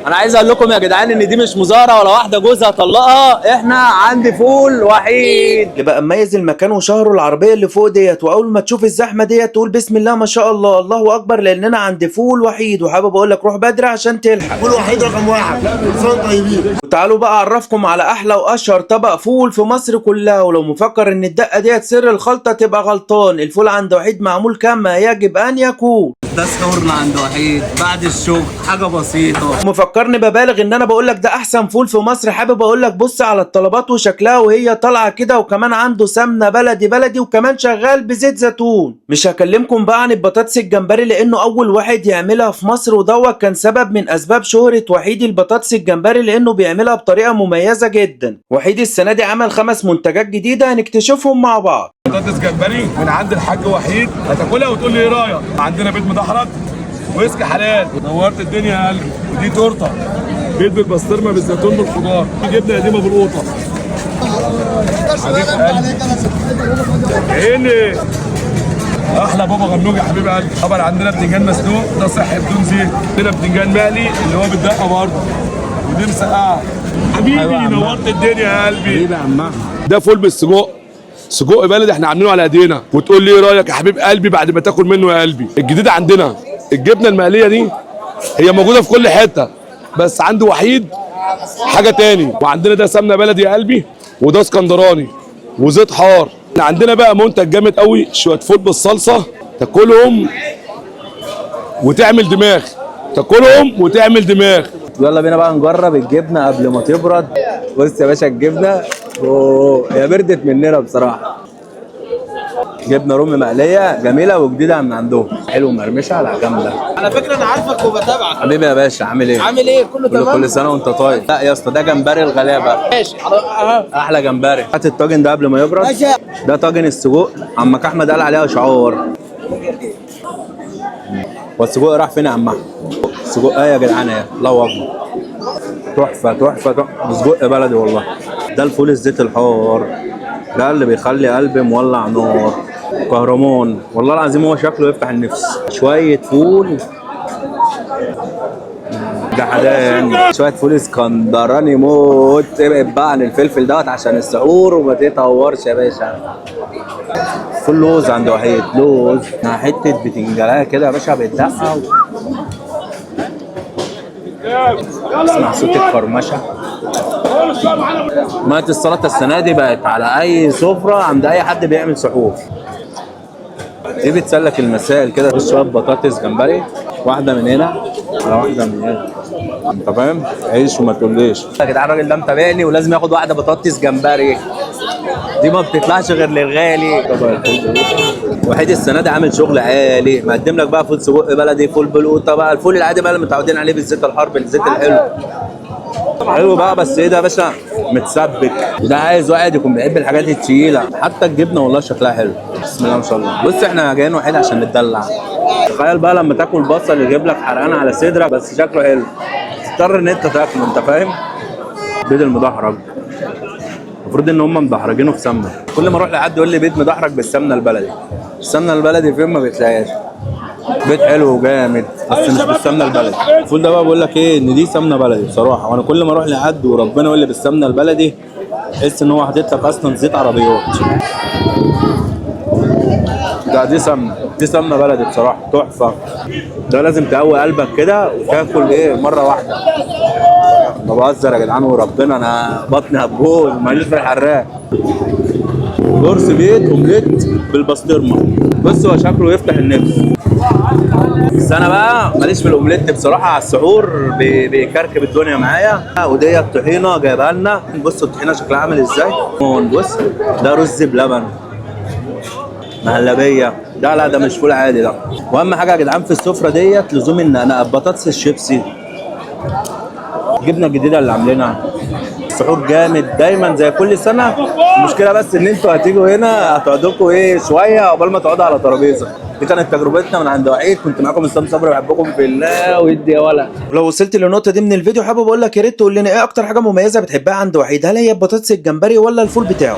انا عايز اقول لكم يا جدعان ان دي مش مظاهره ولا واحده جوزها طلقها، احنا عندي فول وحيد. يبقى مميز المكان وشهره العربيه اللي فوق ديت، واول ما تشوف الزحمه ديت تقول بسم الله ما شاء الله الله اكبر، لاننا عند فول وحيد. وحابب اقول لك روح بدري عشان تلحق. فول وحيد رقم واحد. صوت طيبين. وتعالوا بقى اعرفكم على احلى واشهر طبق فول في مصر كلها. ولو مفكر ان الدقه ديت سر الخلطه تبقى غلطان. الفول عند وحيد معمول كما يجب ان يكون. ده سحورنا عند وحيد بعد الشغل، حاجه بسيطه. مفكرني ببالغ ان انا بقول لك ده احسن فول في مصر. حابب اقول لك بص على الطلبات وشكلها وهي طالعه كده، وكمان عنده سمنه بلدي بلدي، وكمان شغال بزيت زيتون. مش هكلمكم بقى عن البطاطس الجمبري لانه اول واحد يعملها في مصر، ودوت كان سبب من اسباب شهره وحيد البطاطس الجمبري، لانه بيعملها بطريقه مميزه جدا. وحيد السنه دي عمل 5 منتجات جديده هنكتشفهم مع بعض. بطاطس جمبري من عند الحاج وحيد، هتاكلها وتقول لي ايه رايك. عندنا بيض مدحرج ويسك حلال، نورت الدنيا يا قلبي. ودي تورته بيض بالبسطرمه بالزيتون بالخضار، دي جبنه قديمه بالقوطه. عيني احلى بابا غنوج يا حبيب قلبي. طبعا عندنا بتنجان مسلوق ده صحي بدون زيت، عندنا بتنجان مقلي اللي هو بالدقه برضه، ودي مسقعه. حبيبي نورت الدنيا يا قلبي. حبيبي يا عم. ده فول بالسجق، سجق بلدي احنا عاملينه على ايدينا، وتقول لي ايه رايك يا حبيب قلبي بعد ما تاكل منه يا قلبي. الجديد عندنا الجبنه المقليه دي، هي موجوده في كل حته بس عند وحيد حاجه تاني. وعندنا ده سمنه بلدي يا قلبي، وده اسكندراني وزيت حار. عندنا بقى منتج جامد قوي، شويه فول بالصلصه تاكلهم وتعمل دماغ، تاكلهم وتعمل دماغ. يلا بينا بقى نجرب الجبنه قبل ما تبرد. بص يا باشا الجبنه، اوه هي بردت مننا بصراحه. جبنه رومي مقليه جميله وجديده من عندهم، حلو مرمشه على جامده. على فكره انا عارفك وبتابعك. حبيبي يا باشا عامل ايه؟ عامل ايه؟ كله تمام؟ كل سنه وانت طيب. لا يا اسطى ده جمبري الغلابه. ماشي احلى جمبري. هات الطاجن ده قبل ما يبرد. ماشي. ده طاجن السجق، عمك احمد قال عليها اشعار. والسجق راح فين يا عم احمد؟ السجق ايه يا جدعان ايه؟ الله اكبر. تحفه تحفه تحفه، سجق بلدي والله. ده الفول الزيت الحار، ده اللي بيخلي قلبي مولع نار. كهرمان والله العظيم، هو شكله يفتح النفس. شويه فول جحدان، شويه فول اسكندراني موت. ابعد بقى عن الفلفل دوت عشان السحور وما تتهورش يا باشا. فول لوز عند وحيد، لوز مع حته بتنجانيه كده يا باشا بالدقه. اسمع صوت الكرمشه. ميه السلطه السنه دي بقت على اي سفره عند اي حد بيعمل سحور. دي بتسلك المسائل كده. شويه بطاطس جمبري، واحده من هنا على واحده من هنا، انت فاهم؟ عيش وما تقوليش يا جدعان. الراجل ده متابعني ولازم ياخد واحده بطاطس جمبري، دي ما بتطلعش غير للغالي. وحيد السنه دي عامل شغل عالي، مقدم لك بقى فول سجق بلدي، فول بالقوطه بقى، الفول العادي بقى اللي متعودين عليه بالزيت الحار بالزيت الحلو. حلو بقى بس ايه ده يا باشا؟ متسبك. وده عايز واحد يكون بيحب الحاجات التقيله. حتى الجبنه والله شكلها حلو، بسم الله ما شاء الله. بص احنا جايين وحيد عشان نتدلع. تخيل بقى لما تاكل بصل يجيب لك حرقان على صدرك بس شكله حلو، تضطر ان انت تاكله، انت فاهم؟ بيض المدحرج، المفروض ان هم مدحرجينه في سمنه. كل ما اروح لحد يقول لي بيض مدحرج بالسمنه البلدي. السمنه البلدي فين؟ ما بتلاقيهاش. بيض حلو وجامد بس مش بالسمنه البلدي. الفول ده بقى بقول لك ايه، ان دي سمنه بلدي بصراحه. وانا كل ما اروح لحد وربنا يقول لي بالسمنه البلدي، تحس ان هو حاطط لك اصلا زيت عربيات. ده دي سمنه بلدي بصراحه تحفه. ده لازم تقوي قلبك كده وتاكل ايه مره واحده. ما بهزر يا جدعان وربنا، انا بطني هتبوظ ماليش في الحراق. قرص بيض اومليت بالبسطرمه، بص هو شكله يفتح النفس. بس انا بقى ماليش في الاومليت بصراحه. على السحور بيكركب الدنيا معايا. ودي الطحينه جايبها لنا، بصوا الطحينه شكلها عامل ازاي. بص ده رز بلبن مهلبيه، لا ده مش فول عادي ده. واهم حاجه يا جدعان في السفره ديت لزوم النقنقه، بطاطس الشيبسي، الجبنه الجديده اللي عاملينها. السحور جامد دايما زي كل سنه. المشكله بس ان انتوا هتيجوا هنا هتقعدوا لكم ايه شويه عقبال ما تقعدوا على ترابيزه. دي كانت تجربتنا من عند وحيد. كنت معاكم اسلام صبري، بحبكم في الله ودي يا ولا. لو وصلت للنقطه دي من الفيديو حابب اقول لك يا ريت تقول لنا ايه اكتر حاجه مميزه بتحبها عند وحيد. هل هي البطاطس الجمبري ولا الفول بتاعه؟